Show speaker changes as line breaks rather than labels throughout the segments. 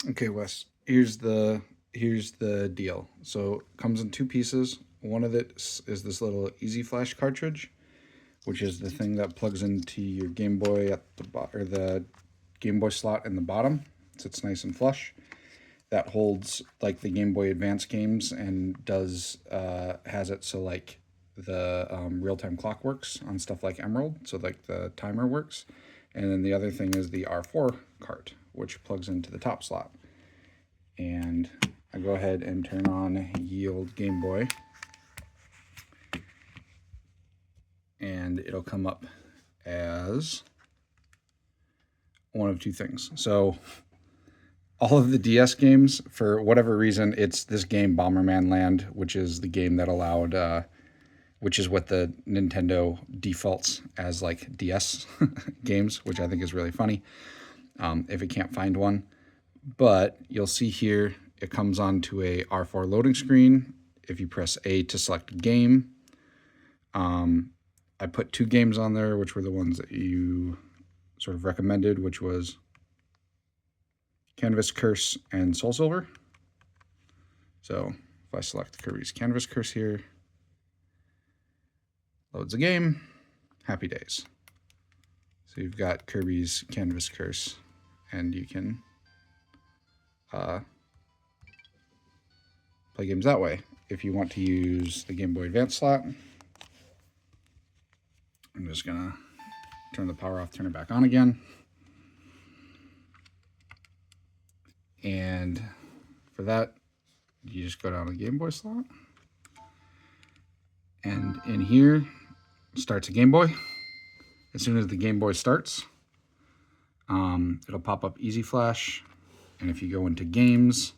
Okay, Wes. Here's the deal. So it comes in two pieces. One of it is this little Easy Flash cartridge, which is the thing that plugs into your Game Boy at the or the Game Boy slot in the bottom. So it's nice and flush. That holds like the Game Boy Advance games and does has it so like the real time clock works on stuff like Emerald, so like the timer works. And then the other thing is the R4 cart, which plugs into the top slot. And I go ahead and turn on Yield Game Boy, and it'll come up as one of two things. So all of the DS games, for whatever reason, it's this game Bomberman Land, which is the game that allowed, which is what the Nintendo defaults as like DS games, which I think is really funny. If it can't find one, but you'll see here it comes onto a R4 loading screen. If you press A to select game, I put two games on there, which were the ones that you sort of recommended, which was Canvas Curse and Soul Silver. So if I select Kirby's Canvas Curse here, loads a game, happy days. So you've got Kirby's Canvas Curse, and you can play games that way. If you want to use the Game Boy Advance slot, I'm just gonna turn the power off, turn it back on again. And for that, you just go down to the Game Boy slot. And in here, starts a Game Boy. As soon as the Game Boy starts, it'll pop up Easy Flash. And if you go into games,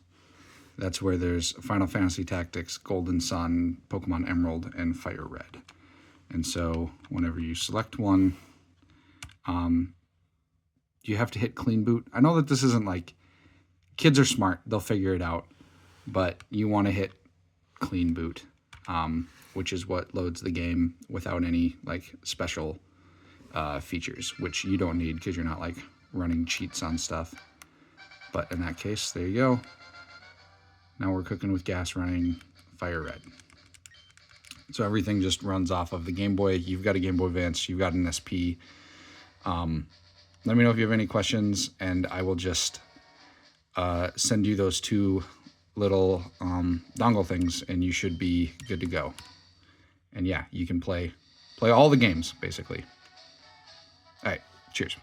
that's where there's Final Fantasy Tactics, Golden Sun, Pokemon Emerald, and Fire Red. And so whenever you select one, you have to hit clean boot. I know that this isn't like, kids are smart, they'll figure it out, but you want to hit clean boot, which is what loads the game without any like special features, which you don't need because you're not like running cheats on stuff. But in that case, there you go. Now we're cooking with gas running Fire Red. So everything just runs off of the Game Boy. You've got a Game Boy Advance, you've got an SP. Let me know if you have any questions, and I will just send you those two little dongle things, and you should be good to go. And yeah, you can play all the games, basically. All right, cheers.